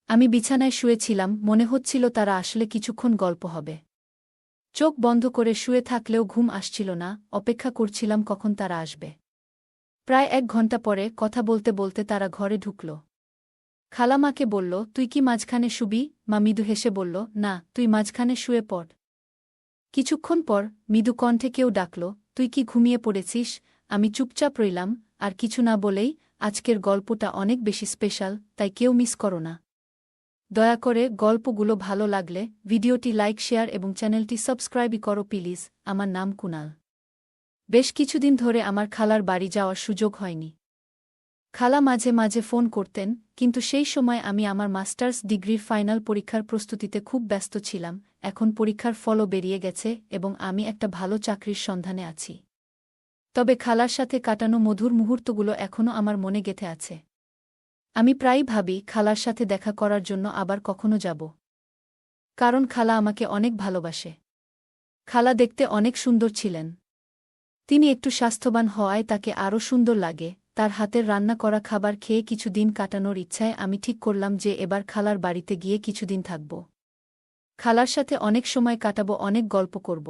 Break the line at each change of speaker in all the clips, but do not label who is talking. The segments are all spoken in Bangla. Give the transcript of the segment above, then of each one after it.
আমি বিছানায় শুয়েছিলাম, মনে হচ্ছিল তারা আসলে কিছুক্ষণ গল্প হবে। চোখ বন্ধ করে শুয়ে থাকলেও ঘুম আসছিল না, অপেক্ষা করছিলাম কখন তারা আসবে। প্রায় 1 ঘণ্টা পরে কথা বলতে বলতে তারা ঘরে ঢুকল। খালা মাকে বলল, তুই কি মাঝখানে শুবি? মা মৃদু হেসে বলল, না, তুই মাঝখানে শুয়ে পড়। কিছুক্ষণ পর মৃদু কণ্ঠে কেউ ডাকল, তুই কি ঘুমিয়ে পড়েছিস? আমি চুপচাপ রইলাম, আর কিছু না বলেই, আজকের গল্পটা অনেক বেশি স্পেশাল, তাই কেউ মিস করো না। দয়া করে গল্পগুলো ভালো লাগলে ভিডিওটি লাইক, শেয়ার এবং চ্যানেলটি সাবস্ক্রাইবই করো প্লিজ। আমার নাম কুনাল। বেশ কিছুদিন ধরে আমার খালার বাড়ি যাওয়ার সুযোগ হয়নি। খালা মাঝে মাঝে ফোন করতেন, কিন্তু সেই সময় আমি আমার মাস্টার্স ডিগ্রির ফাইনাল পরীক্ষার প্রস্তুতিতে খুব ব্যস্ত ছিলাম। এখন পরীক্ষার ফলও বেরিয়ে গেছে এবং আমি একটা ভালো চাকরির সন্ধানে আছি। তবে খালার সাথে কাটানো মধুর মুহূর্তগুলো এখনও আমার মনে গেঁথে আছে। আমি প্রায়ই ভাবি খালার সাথে দেখা করার জন্য আবার কখনো যাব। কারণ খালা আমাকে অনেক ভালোবাসে। খালা দেখতে অনেক সুন্দর ছিলেন। তিনি একটু স্বাস্থ্যবান হওয়ায় তাকে আরও সুন্দর লাগে। তার হাতের রান্না করা খাবার খেয়ে কিছুদিন কাটানোর ইচ্ছায় আমি ঠিক করলাম যে এবার খালার বাড়িতে গিয়ে কিছুদিন থাকব। খালার সাথে অনেক সময় কাটাবো, অনেক গল্প করব।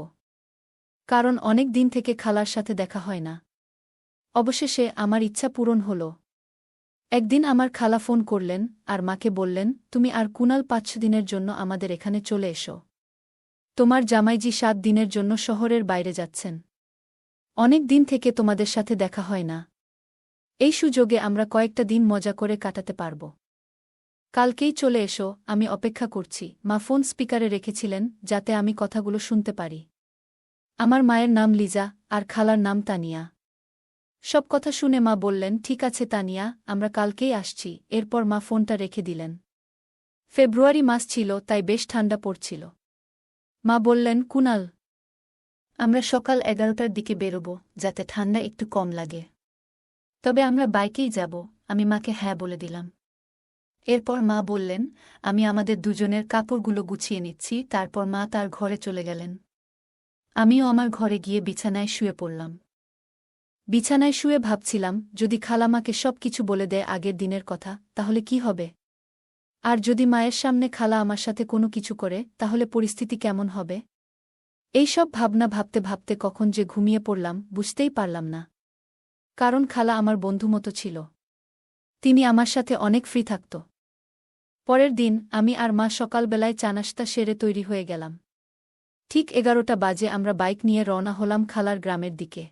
কারণ অনেক দিন থেকে খালার সাথে দেখা হয় না। অবশেষে আমার ইচ্ছা পূরণ হল। একদিন আমার খালা ফোন করলেন আর মাকে বললেন, তুমি আর কুনাল 5 দিনের জন্য আমাদের এখানে চলে এসো। তোমার জামাইজি 7 দিনের জন্য শহরের বাইরে যাচ্ছেন। অনেক দিন থেকে তোমাদের সাথে দেখা হয় না। এই সুযোগে আমরা কয়েকটা দিন মজা করে কাটাতে পারব। কালকেই চলে এসো, আমি অপেক্ষা করছি। মা ফোন স্পিকারে রেখেছিলেন যাতে আমি কথাগুলো শুনতে পারি। আমার মায়ের নাম লিজা আর খালার নাম তানিয়া। সব কথা শুনে মা বললেন, ঠিক আছে তানিয়া, আমরা কালকেই আসছি। এরপর মা ফোনটা রেখে দিলেন। ফেব্রুয়ারি মাস ছিল, তাই বেশ ঠান্ডা পড়ছিল। মা বললেন, কুনাল, আমরা সকাল 11টার দিকে বেরোব, যাতে ঠান্ডা একটু কম লাগে। তবে আমরা বাইকেই যাব। আমি মাকে হ্যাঁ বলে দিলাম। এরপর মা বললেন, আমি আমাদের দুজনের কাপড়গুলো গুছিয়ে নিচ্ছি। তারপর মা তার ঘরে চলে গেলেন। আমিও আমার ঘরে গিয়ে বিছানায় শুয়ে পড়লাম। বিছানায় শুয়ে ভাবছিলাম, যদি খালামাকে সব কিছু বলে দেয় আগের দিনের কথা, তাহলে কি হবে? আর যদি মায়ের সামনে খালা আমার সাথে কোনো কিছু করে, তাহলে পরিস্থিতি কেমন হবে? এই সব ভাবনা ভাবতে ভাবতে কখন যে ঘুমিয়ে পড়লাম বুঝতেই পারলাম না। কারণ খালা আমার বন্ধু মতো ছিল। তিনি আমার সাথে অনেক ফ্রি থাকত। পরের দিন আমি আর মা সকালবেলায় চানাশতা সেরে তৈরি হয়ে গেলাম। ঠিক 11টা বাজে আমরা বাইক নিয়ে রওনা হলাম খালার গ্রামের দিকে।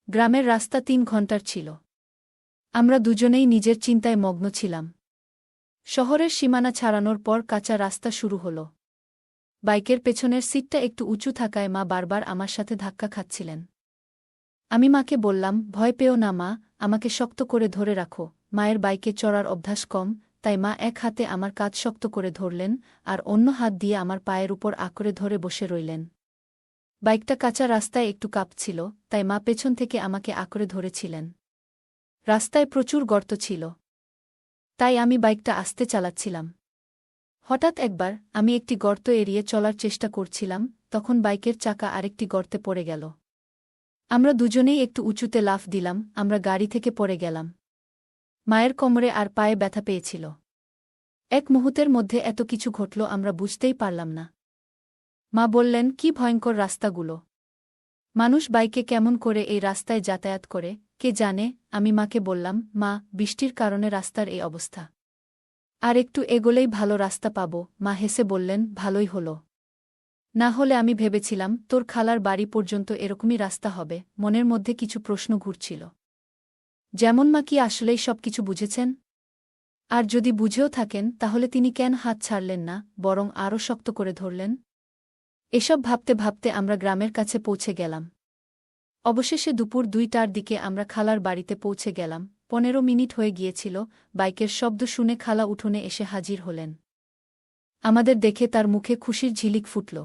গ্রামের রাস্তা 3 ঘন্টার ছিল। আমরা দুজনেই নিজের চিন্তায় মগ্ন ছিলাম। শহরের সীমানা ছাড়ানোর পর কাঁচা রাস্তা শুরু হল। বাইকের পেছনের সিটটা একটু উঁচু থাকায় মা বারবার আমার সাথে ধাক্কা খাচ্ছিলেন। আমি মাকে বললাম, ভয় পেও না মা, আমাকে শক্ত করে ধরে রাখো। মায়ের বাইকে চড়ার অভ্যাস কম, তাই মা এক হাতে আমার কাঁধ শক্ত করে ধরলেন আর অন্য হাত দিয়ে আমার পায়ের উপর আঁকড়ে ধরে বসে রইলেন। বাইকটা কাঁচা রাস্তায় একটু কাঁপছিল, তাই মা পেছন থেকে আমাকে আঁকড়ে ধরেছিলেন। রাস্তায় প্রচুর গর্ত ছিল, তাই আমি বাইকটা আস্তে চালাচ্ছিলাম। হঠাৎ একবার আমি একটি গর্ত এড়িয়ে চলার চেষ্টা করছিলাম, তখন বাইকের চাকা আরেকটি গর্তে পড়ে গেল। আমরা দুজনেই একটু উঁচুতে লাফ দিলাম, আমরা গাড়ি থেকে পড়ে গেলাম। মায়ের কোমরে আর পায়ে ব্যথা পেয়েছিল। এক মুহূর্তের মধ্যে এত কিছু ঘটল আমরা বুঝতেই পারলাম না। মা বললেন, কি ভয়ঙ্কর রাস্তাগুলো! মানুষ বাইকে কেমন করে এই রাস্তায় যাতায়াত করে, কে জানে। আমি মাকে বললাম, মা, বৃষ্টির কারণে রাস্তার এই অবস্থা। আর একটু এগোলেই ভালো রাস্তা পাব। মা হেসে বললেন, ভালোই হলো। না হলে আমি ভেবেছিলাম তোর খালার বাড়ি পর্যন্ত এরকমই রাস্তা হবে। মনের মধ্যে কিছু প্রশ্ন ঘুরছিল। যেমন, মা কি আসলেই সব কিছু বুঝেছেন? আর যদি বুঝেও থাকেন, তাহলে তিনি কেন হাত ছাড়লেন না, বরং আরও শক্ত করে ধরলেন? এসব ভাবতে ভাবতে আমরা গ্রামের কাছে পৌঁছে গেলাম। অবশেষে দুপুর 2টার দিকে আমরা খালার বাড়িতে পৌঁছে গেলাম। 15 মিনিট হয়ে গিয়েছিল। বাইকের শব্দ শুনে খালা উঠোনে এসে হাজির হলেন। আমাদের দেখে তার মুখে খুশির ঝিলিক ফুটল।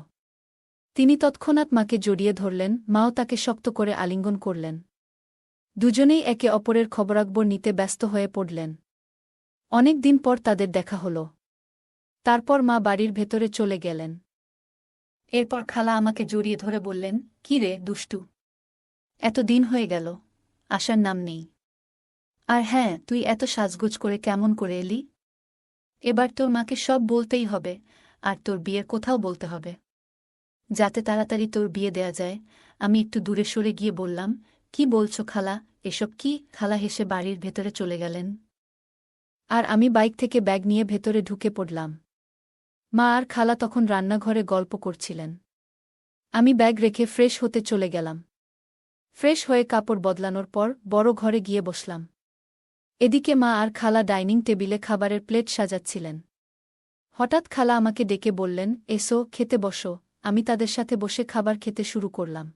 তিনি তৎক্ষণাৎ মাকে জড়িয়ে ধরলেন, মাও তাকে শক্ত করে আলিঙ্গন করলেন। দুজনেই একে অপরের খবরাখবর নিতে ব্যস্ত হয়ে পড়লেন। অনেক দিন পর তাদের দেখা হল। তারপর মা বাড়ির ভেতরে চলে গেলেন। এরপর খালা আমাকে জড়িয়ে ধরে বললেন, কি রে দুষ্টু, এত দিন হয়ে গেল, আসার নাম নেই। আর হ্যাঁ, তুই এত সাজগোজ করে কেমন করে এলি? এবার তোর মাকে সব বলতেই হবে, আর তোর বিয়ের কোথাও বলতে হবে, যাতে তাড়াতাড়ি তোর বিয়ে দেয়া যায়। আমি একটু দূরে সরে গিয়ে বললাম, কি বলছো খালা, এসব কি? খালা হেসে বাড়ির ভেতরে চলে গেলেন, আর আমি বাইক থেকে ব্যাগ নিয়ে ভেতরে ঢুকে পড়লাম। মা আর খালা তখন রান্নাঘরে গল্প করছিলেন। আমি ব্যাগ রেখে ফ্রেশ হতে চলে গেলাম। ফ্রেশ হয়ে কাপড় বদলানোর পর বড় ঘরে গিয়ে বসলাম। এদিকে মা আর খালা ডাইনিং টেবিলে খাবারের প্লেট সাজাচ্ছিলেন। হঠাৎ খালা আমাকে ডেকে বললেন, এসো, খেতে বসো। আমি তাদের সাথে বসে খাবার খেতে শুরু করলাম।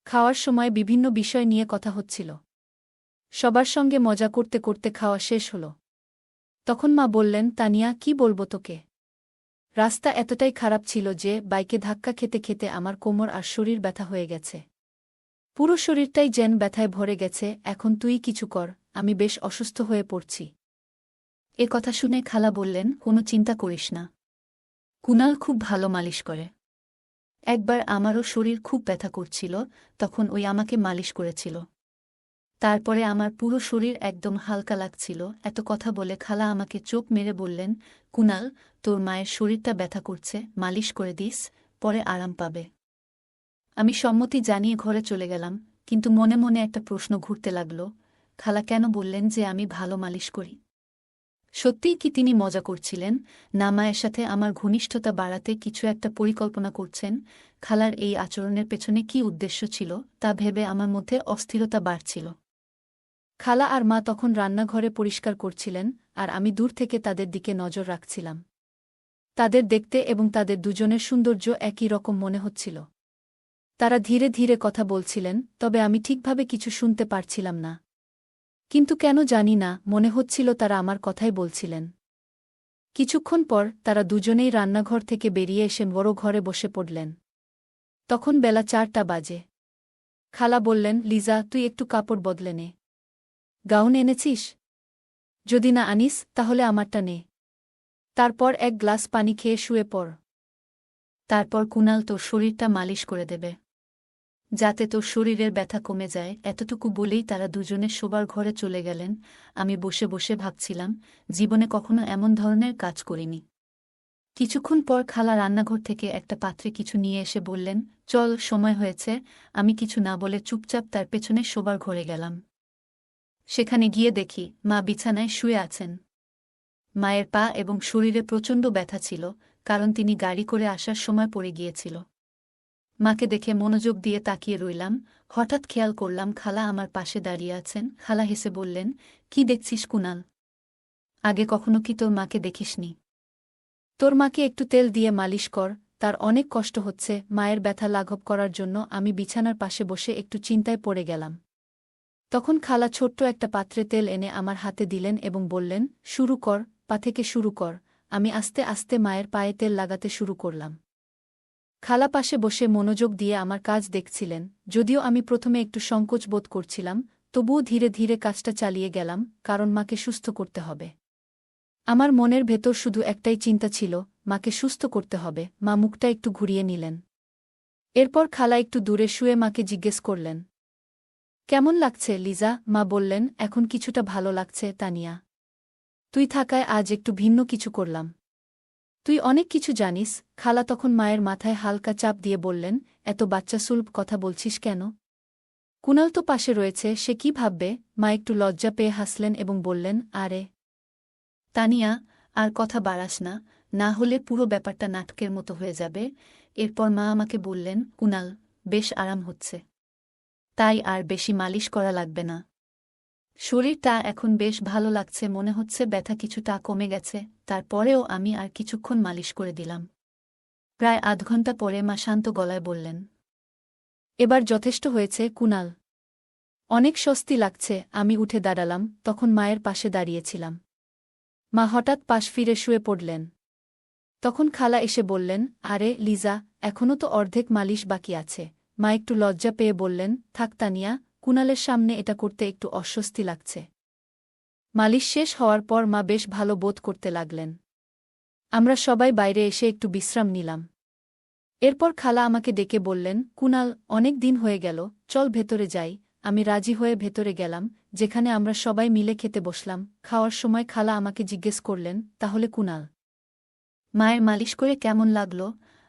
খাওয়ার সময় বিভিন্ন বিষয় নিয়ে কথা হচ্ছিল। সবার সঙ্গে মজা করতে করতে খাওয়া শেষ হল। তখন মা বললেন, তানিয়া, কি বলবো তোকে? রাস্তা এতটাই খারাপ ছিল যে বাইকে ধাক্কা খেতে খেতে আমার কোমর আর শরীর ব্যথা হয়ে গেছে। পুরো শরীরটাই যেন ব্যথায় ভরে গেছে। এখন তুই কিছু কর, আমি বেশ অসুস্থ হয়ে পড়ছি। এ কথা শুনে খালা বললেন, কোনো চিন্তা করিস না, কুনাল খুব ভালো মালিশ করে। একবার আমারও শরীর খুব ব্যথা করছিল, তখন ওই আমাকে মালিশ করেছিল। তারপরে আমার পুরো শরীর একদম হালকা লাগছিল। এত কথা বলে খালা আমাকে চোখ মেরে বললেন, কুনাল, তোর মায়ের শরীরটা ব্যথা করছে, মালিশ করে দিস, পরে আরাম পাবে। আমি সম্মতি জানিয়ে ঘরে চলে গেলাম, কিন্তু মনে মনে একটা প্রশ্ন ঘুরতে লাগল, খালা কেন বললেন যে আমি ভালো মালিশ করি? সত্যিই কি তিনি মজা করছিলেন, না মায়ের সাথে আমার ঘনিষ্ঠতা বাড়াতে কিছু একটা পরিকল্পনা করছেন? খালার এই আচরণের পেছনে কি উদ্দেশ্য ছিল তা ভেবে আমার মধ্যে অস্থিরতা বাড়ছিল। খালা আর মা তখন রান্নাঘরে পরিষ্কার করছিলেন, আর আমি দূর থেকে তাদের দিকে নজর রাখছিলাম। তাদের দেখতে এবং তাদের দুজনের সৌন্দর্য একই রকম মনে হচ্ছিল। তারা ধীরে ধীরে কথা বলছিলেন, তবে আমি ঠিকভাবে কিছু শুনতে পারছিলাম না। কিন্তু কেন জানি না, মনে হচ্ছিল তারা আমার কথাই বলছিলেন। কিছুক্ষণ পর তারা দুজনেই রান্নাঘর থেকে বেরিয়ে এসে বড় ঘরে বসে পড়লেন। তখন বেলা 4টা বাজে। খালা বললেন, লিজা, তুই একটু কাপড় বদলে নে। গাউন এনেছিস? যদি না আনিস তাহলে আমারটা নে। তারপর এক গ্লাস পানি খেয়ে শুয়ে পড়। তারপর কুনাল তোর শরীরটা মালিশ করে দেবে, যাতে তোর শরীরের ব্যথা কমে যায়। এতটুকু বলেই তারা দুজনে শোবার ঘরে চলে গেলেন। আমি বসে বসে ভাবছিলাম, জীবনে কখনো এমন ধরনের কাজ করিনি। কিছুক্ষণ পর খালা রান্নাঘর থেকে একটা পাত্রে কিছু নিয়ে এসে বললেন, চল, সময় হয়েছে। আমি কিছু না বলে চুপচাপ তার পেছনে শোবার ঘরে গেলাম। সেখানে গিয়ে দেখি মা বিছানায় শুয়ে আছেন। মায়ের পা এবং শরীরে প্রচণ্ড ব্যথা ছিল, কারণ তিনি গাড়ি করে আসার সময় পড়ে গিয়েছিল। মাকে দেখে মনোযোগ দিয়ে তাকিয়ে রইলাম। হঠাৎ খেয়াল করলাম খালা আমার পাশে দাঁড়িয়ে আছেন। খালা হেসে বললেন, কি দেখছিস কুনাল? আগে কখনো কি তোর মাকে দেখিসনি? তোর মাকে একটু তেল দিয়ে মালিশ কর, তার অনেক কষ্ট হচ্ছে। মায়ের ব্যথা লাঘব করার জন্য আমি বিছানার পাশে বসে একটু চিন্তায় পড়ে গেলাম। তখন খালা ছোট্ট একটা পাত্রে তেল এনে আমার হাতে দিলেন এবং বললেন, শুরু কর, পা থেকে শুরু কর। আমি আস্তে আস্তে মায়ের পায়ে তেল লাগাতে শুরু করলাম। খালা পাশে বসে মনোযোগ দিয়ে আমার কাজ দেখছিলেন। যদিও আমি প্রথমে একটু সংকোচ বোধ করছিলাম, তবুও ধীরে ধীরে কাজটা চালিয়ে গেলাম, কারণ মাকে সুস্থ করতে হবে। আমার মনের ভেতর শুধু একটাই চিন্তা ছিল, মাকে সুস্থ করতে হবে। মা মুখটা একটু ঘুরিয়ে নিলেন। এরপর খালা একটু দূরে শুয়ে মাকে জিজ্ঞেস করলেন, কেমন লাগছে লিজা? মা বললেন, এখন কিছুটা ভালো লাগছে তানিয়া। তুই থাকায় আজ একটু ভিন্ন কিছু করলাম। তুই অনেক কিছু জানিস। খালা তখন মায়ের মাথায় হালকা চাপ দিয়ে বললেন, এত বাচ্চাসুলভ কথা বলছিস কেন? কুনাল তো পাশে রয়েছে, সে কি ভাববে? মা একটু লজ্জা পেয়ে হাসলেন এবং বললেন, আরে তানিয়া, আর কথা বাড়াস না, না হলে পুরো ব্যাপারটা নাটকের মতো হয়ে যাবে। এরপর মা আমাকে বললেন, কুনাল, বেশ আরাম হচ্ছে, তাই আর বেশি মালিশ করা লাগবে না। শরীরটা এখন বেশ ভালো লাগছে, মনে হচ্ছে ব্যথা কিছুটা কমে গেছে। তারপরেও আমি আর কিছুক্ষণ মালিশ করে দিলাম। প্রায় আধ ঘণ্টা পরে মা শান্ত গলায় বললেন, এবার যথেষ্ট হয়েছে কুনাল, অনেক স্বস্তি লাগছে। আমি উঠে দাঁড়ালাম, তখন মায়ের পাশে দাঁড়িয়েছিলাম। মা হঠাৎ পাশ ফিরে শুয়ে পড়লেন। তখন খালা এসে বললেন, আরে লিজা, এখনও তো অর্ধেক মালিশ বাকি আছে। মা একটু লজ্জা পেয়ে বললেন, থাক তানিয়া, কুনালের সামনে এটা করতে একটু অস্বস্তি লাগছে। মালিশ শেষ হওয়ার পর মা বেশ ভালো বোধ করতে লাগলেন। আমরা সবাই বাইরে এসে একটু বিশ্রাম নিলাম। এরপর খালা আমাকে ডেকে বললেন, কুনাল, অনেক দিন হয়ে গেল, চল ভেতরে যাই, আমি রাজি হয়ে ভেতরে গেলাম, যেখানে আমরা সবাই মিলে খেতে বসলাম। খাওয়ার সময় খালা আমাকে জিজ্ঞেস করলেন, তাহলে কুনাল মায়ের মালিশ করে কেমন লাগলো?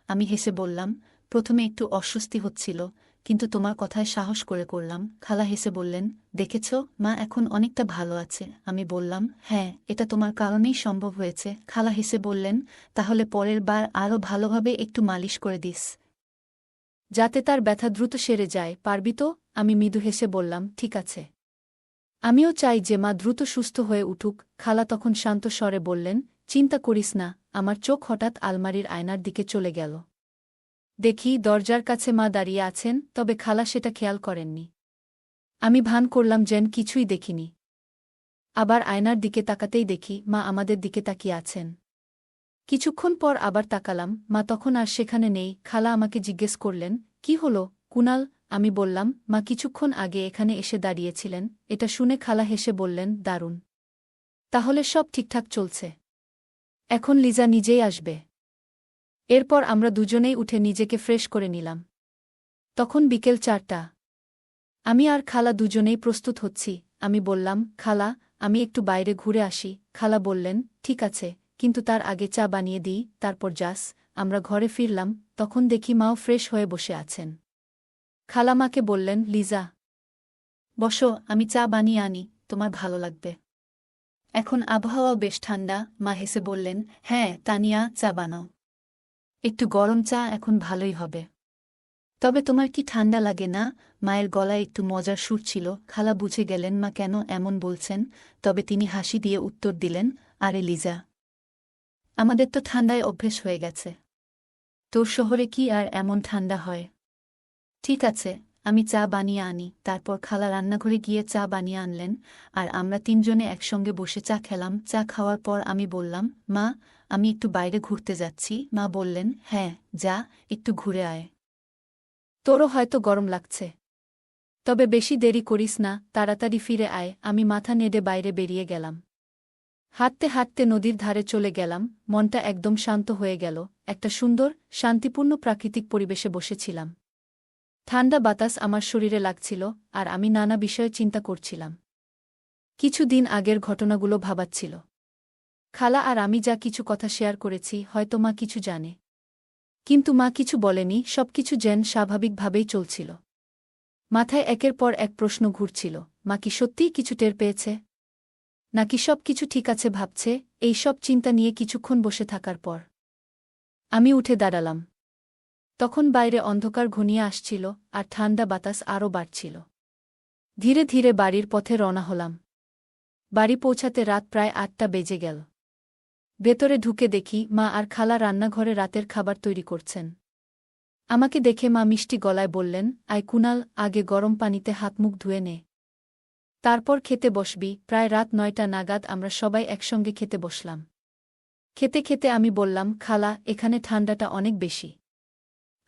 আমি হেসে বললাম, প্রথমে একটু অস্বস্তি হচ্ছিল, কিন্তু তোমার কথায় সাহস করে করলাম। খালা হেসে বললেন, দেখেছ, মা এখন অনেকটা ভালো আছে। আমি বললাম, হ্যাঁ, এটা তোমার কারণেই সম্ভব হয়েছে। খালা হেসে বললেন, তাহলে পরের বার আরও ভালোভাবে একটু মালিশ করে দিস, যাতে তার ব্যথা দ্রুত সেরে যায়, পারবি তো? আমি মৃদু হেসে বললাম, ঠিক আছে। আমিও চাই যে মা দ্রুত সুস্থ হয়ে উঠুক। খালা তখন শান্ত স্বরে বললেন, চিন্তা করিস না। আমার চোখ হঠাৎ আলমারির আয়নার দিকে চলে গেল। দেখি দরজার কাছে মা দাঁড়িয়ে আছেন, তবে খালা সেটা খেয়াল করেননি। আমি ভান করলাম যেন কিছুই দেখিনি। আবার আয়নার দিকে তাকাতেই দেখি মা আমাদের দিকে তাকিয়ে আছেন। কিছুক্ষণ পর আবার তাকালাম, মা তখন আর সেখানে নেই। খালা আমাকে জিজ্ঞেস করলেন, কি হলো কুনাল? আমি বললাম, মা কিছুক্ষণ আগে এখানে এসে দাঁড়িয়েছিলেন। এটা শুনে খালা হেসে বললেন, দারুণ, তাহলে সব ঠিকঠাক চলছে। এখন লিজা নিজেই আসবে। এরপর আমরা দুজনেই উঠে নিজেকে ফ্রেশ করে নিলাম। তখন বিকেল 4টা। আমি আর খালা দুজনেই প্রস্তুত হচ্ছি। আমি বললাম, খালা, আমি একটু বাইরে ঘুরে আসি। খালা বললেন, ঠিক আছে, কিন্তু তার আগে চা বানিয়ে দিই, তারপর যাস। আমরা ঘরে ফিরলাম, তখন দেখি মাও ফ্রেশ হয়ে বসে আছেন। খালা মাকে বললেন, লিজা, বসো, আমি চা বানিয়ে আনি, তোমার ভালো লাগবে। এখন আবহাওয়াও বেশ ঠান্ডা। মা হেসে বললেন, হ্যাঁ তানিয়া, চা বানাও। একটু গরম চা এখন ভালোই হবে। তবে তোমার কি ঠান্ডা লাগে না? মায়ের গলায় একটু মজার সুর ছিল। খালা বুঝে গেলেন মা কেন এমন বলছেন, তবে তিনি হাসি দিয়ে উত্তর দিলেন, আরে লিজা, আমাদের তো ঠান্ডায় অভ্যেস হয়ে গেছে। তোর শহরে কি আর এমন ঠান্ডা হয়? ঠিক আছে, আমি চা বানিয়ে আনি। তারপর খালা রান্নাঘরে গিয়ে চা বানিয়ে আনলেন, আর আমরা তিনজনে একসঙ্গে বসে চা খেলাম। চা খাওয়ার পর আমি বললাম, মা, আমি একটু বাইরে ঘুরতে যাচ্ছি। মা বললেন, হ্যাঁ, যা, একটু ঘুরে আয়। তোরও হয়তো গরম লাগছে, তবে বেশি দেরি করিস না, তাড়াতাড়ি ফিরে আয়। আমি মাথা নেড়ে বাইরে বেরিয়ে গেলাম। হাঁটতে হাঁটতে নদীর ধারে চলে গেলাম। মনটা একদম শান্ত হয়ে গেল। একটা সুন্দর, শান্তিপূর্ণ প্রাকৃতিক পরিবেশে বসেছিলাম। ঠান্ডা বাতাস আমার শরীরে লাগছিল, আর আমি নানা বিষয়ে চিন্তা করছিলাম। কিছু দিন আগের ঘটনাগুলো ভাবাচ্ছিল। খালা আর আমি যা কিছু কথা শেয়ার করেছি, হয়তো মা কিছু জানে, কিন্তু মা কিছু বলেনি। সবকিছু যেন স্বাভাবিকভাবেই চলছিল। মাথায় একের পর এক প্রশ্ন ঘুরছিল। মা কি সত্যিই কিছু টের পেয়েছে, নাকি সব কিছু ঠিক আছে ভাবছে? এই সব চিন্তা নিয়ে কিছুক্ষণ বসে থাকার পর আমি উঠে দাঁড়ালাম। তখন বাইরে অন্ধকার ঘনিয়ে আসছিল, আর ঠান্ডা বাতাস আরও বাড়ছিল। ধীরে ধীরে বাড়ির পথে রওনা হলাম। বাড়ি পৌঁছাতে রাত প্রায় 8টা বেজে গেল। ভেতরে ঢুকে দেখি মা আর খালা রান্নাঘরে রাতের খাবার তৈরি করছেন। আমাকে দেখে মা মিষ্টি গলায় বললেন, আয় কুনাল, আগে গরম পানিতে হাত মুখ ধুয়ে নে, তারপর খেতে বসবি। প্রায় রাত 9টা নাগাদ আমরা সবাই একসঙ্গে খেতে বসলাম। খেতে খেতে আমি বললাম, খালা, এখানে ঠান্ডাটা অনেক বেশি।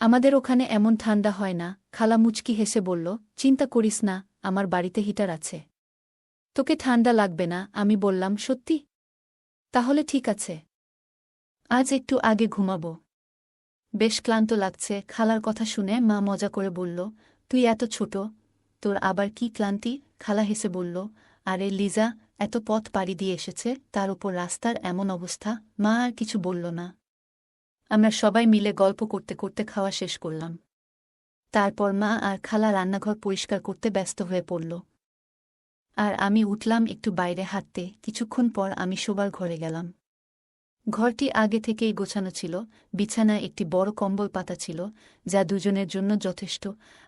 আমাদের ওখানে এমন ঠান্ডা হয় না। খালা মুচকি হেসে বলল, চিন্তা করিস না, আমার বাড়িতে হিটার আছে, তোকে ঠান্ডা লাগবে না। আমি বললাম, সত্যি? তাহলে ঠিক আছে, আজ একটু আগে ঘুমাবো, বেশ ক্লান্ত লাগছে। খালার কথা শুনে মা মজা করে বলল, তুই এত ছোট, তোর আবার কি ক্লান্তি? খালা হেসে বলল, আরে লিজা, এত পথ পাড়ি দিয়ে এসেছে, তার উপর রাস্তার এমন অবস্থা। মা আর কিছু বলল না। আমরা সবাই মিলে গল্প করতে করতে খাওয়া শেষ করলাম। তারপর মা আর খালা রান্নাঘর পরিষ্কার করতে ব্যস্ত হয়ে পড়ল, আর আমি উঠলাম একটু বাইরে হাঁটতে। কিছুক্ষণ পর আমি শোবার ঘরে গেলাম। ঘরটি আগে থেকেই গোছানো ছিল। বিছানায় একটি বড় কম্বল পাতা ছিল, যা দুজনের জন্য যথেষ্ট।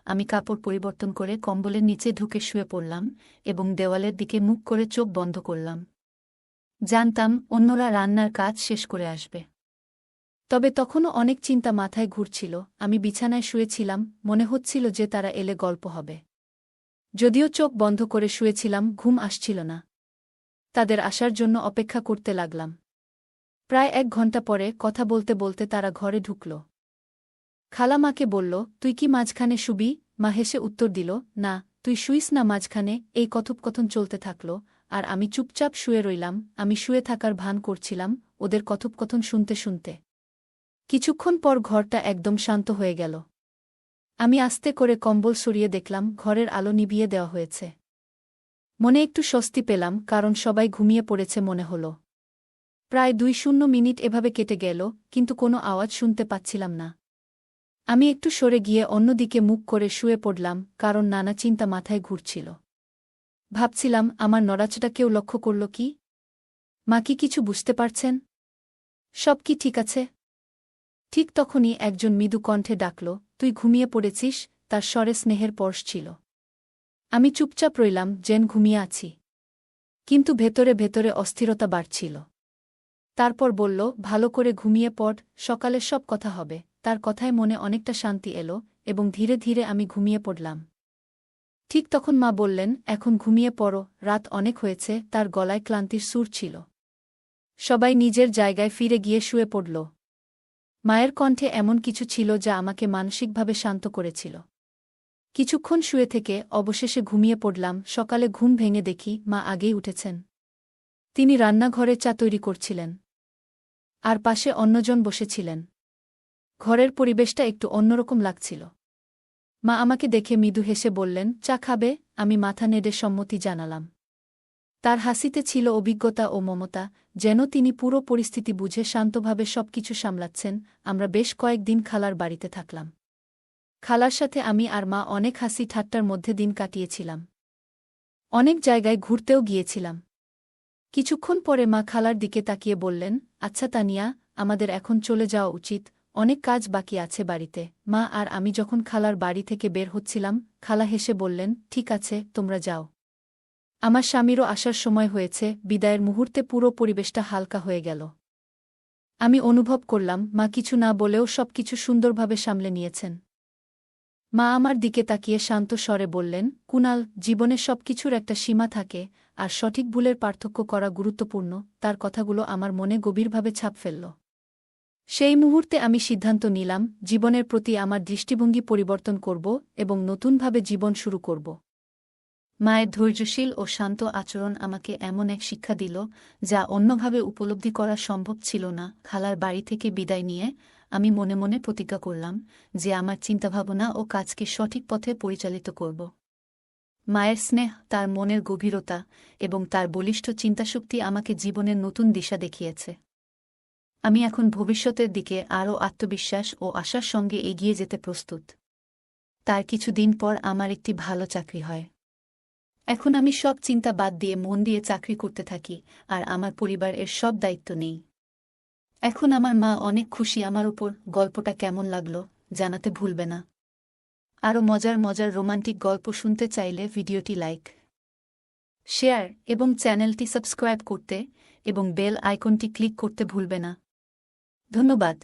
আমি কাপড় পরিবর্তন করে কম্বলের নিচে ঢুকে শুয়ে পড়লাম এবং দেওয়ালের দিকে মুখ করে চোখ বন্ধ করলাম। জানতাম অন্যরা রান্নার কাজ শেষ করে আসবে, তবে তখনও অনেক চিন্তা মাথায় ঘুরছিল। আমি বিছানায় শুয়েছিলাম, মনে হচ্ছিল যে তারা এলে গল্প হবে। যদিও চোখ বন্ধ করে শুয়েছিলাম, ঘুম আসছিল না। তাদের আসার জন্য অপেক্ষা করতে লাগলাম। প্রায় 1 ঘণ্টা পরে কথা বলতে বলতে তারা ঘরে ঢুকল। খালা মাকে বলল, তুই কি মাঝখানে শুবি? মা হেসে উত্তর দিল, না, তুই শুইস না মাঝখানে। এই কথোপকথন চলতে থাকল, আর আমি চুপচাপ শুয়ে রইলাম। আমি শুয়ে থাকার ভান করছিলাম, ওদের কথোপকথন শুনতে শুনতে। কিছুক্ষণ পর ঘরটা একদম শান্ত হয়ে গেল। আমি আস্তে করে কম্বল সরিয়ে দেখলাম ঘরের আলো নিভিয়ে দেওয়া হয়েছে। মনে একটু স্বস্তি পেলাম, কারণ সবাই ঘুমিয়ে পড়েছে মনে হল। প্রায় 2-0 মিনিট এভাবে কেটে গেল, কিন্তু কোনো আওয়াজ শুনতে পাচ্ছিলাম না। আমি একটু সরে গিয়ে অন্যদিকে মুখ করে শুয়ে পড়লাম, কারণ নানা চিন্তা মাথায় ঘুরছিল। ভাবছিলাম, আমার নড়াচড়া কেউ লক্ষ্য করল কি? মা কি কিছু বুঝতে পারছেন? সব কি ঠিক আছে? ঠিক তখনই একজন মৃদু কণ্ঠে ডাকল, তুই ঘুমিয়ে পড়েছিস? তার স্বরে স্নেহের পরশ ছিল। আমি চুপচাপ রইলাম, যেন ঘুমিয়ে আছি। কিন্তু ভেতরে ভেতরে অস্থিরতা বাড়ছিল। তারপর বলল, ভালো করে ঘুমিয়ে পড়, সকালে সব কথা হবে। তার কথায় মনে অনেকটা শান্তি এলো, এবং ধীরে ধীরে আমি ঘুমিয়ে পড়লাম। ঠিক তখন মা বললেন, এখন ঘুমিয়ে পড়ো, রাত অনেক হয়েছে। তার গলায় ক্লান্তির সুর ছিল। সবাই নিজের জায়গায় ফিরে গিয়ে শুয়ে পড়ল। মায়ের কণ্ঠে এমন কিছু ছিল যা আমাকে মানসিকভাবে শান্ত করেছিল। কিছুক্ষণ শুয়ে থেকে অবশেষে ঘুমিয়ে পড়লাম। সকালে ঘুম ভেঙে দেখি মা আগেই উঠেছেন। তিনি রান্নাঘরে চা তৈরি করছিলেন, আর পাশে অন্যজন বসেছিলেন। ঘরের পরিবেশটা একটু অন্যরকম লাগছিল। মা আমাকে দেখে মৃদু হেসে বললেন, চা খাবে? আমি মাথা নেড়ে সম্মতি জানালাম। তার হাসিতে ছিল অভিজ্ঞতা ও মমতা, যেন তিনি পুরো পরিস্থিতি বুঝে শান্তভাবে সবকিছু সামলাচ্ছেন। আমরা বেশ কয়েকদিন খালার বাড়িতে থাকলাম। খালার সাথে আমি আর মা অনেক হাসি ঠাট্টার মধ্যে দিন কাটিয়েছিলাম। অনেক জায়গায় ঘুরতেও গিয়েছিলাম। কিছুক্ষণ পরে মা খালার দিকে তাকিয়ে বললেন, আচ্ছা তানিয়া, আমাদের এখন চলে যাওয়া উচিত, অনেক কাজ বাকি আছে বাড়িতে। মা আর আমি যখন খালার বাড়ি থেকে বের হচ্ছিলাম, খালা হেসে বললেন, ঠিক আছে, তোমরা যাও। আমার স্বামীরও আসার সময় হয়েছে। বিদায়ের মুহূর্তে পুরো পরিবেশটা হালকা হয়ে গেল। আমি অনুভব করলাম মা কিছু না বলেও সবকিছু সুন্দরভাবে সামলে নিয়েছেন। মা আমার দিকে তাকিয়ে শান্ত স্বরে বললেন, কুনাল, জীবনে সবকিছুর একটা সীমা থাকে, আর সঠিক ভুলের পার্থক্য করা গুরুত্বপূর্ণ। তার কথাগুলো আমার মনে গভীরভাবে ছাপ ফেলল। সেই মুহূর্তে আমি সিদ্ধান্ত নিলাম, জীবনের প্রতি আমার দৃষ্টিভঙ্গি পরিবর্তন করব এবং নতুনভাবে জীবন শুরু করব। মায়ের ধৈর্যশীল ও শান্ত আচরণ আমাকে এমন এক শিক্ষা দিল, যা অন্যভাবে উপলব্ধি করা সম্ভব ছিল না। খালার বাড়ি থেকে বিদায় নিয়ে আমি মনে মনে প্রতিজ্ঞা করলাম যে আমার চিন্তাভাবনা ও কাজকে সঠিক পথে পরিচালিত করব। মায়ের স্নেহ, তার মনের গভীরতা এবং তার বলিষ্ঠ চিন্তাশক্তি আমাকে জীবনের নতুন দিশা দেখিয়েছে। আমি এখন ভবিষ্যতের দিকে আরও আত্মবিশ্বাস ও আশার সঙ্গে এগিয়ে যেতে প্রস্তুত। তার কিছুদিন পর আমার একটি ভালো চাকরি হয়। এখন আমি সব চিন্তা বাদ দিয়ে মন দিয়ে চাকরি করতে থাকি, আর আমার পরিবারের সব দায়িত্ব নেই। এখন আমার মা অনেক খুশি আমার উপর। গল্পটা কেমন লাগলো জানাতে ভুলবে না। আরও মজার মজার রোমান্টিক গল্প শুনতে চাইলে ভিডিওটি লাইক, শেয়ার এবং চ্যানেলটি সাবস্ক্রাইব করতে এবং বেল আইকনটি ক্লিক করতে ভুলবে না। ধন্যবাদ।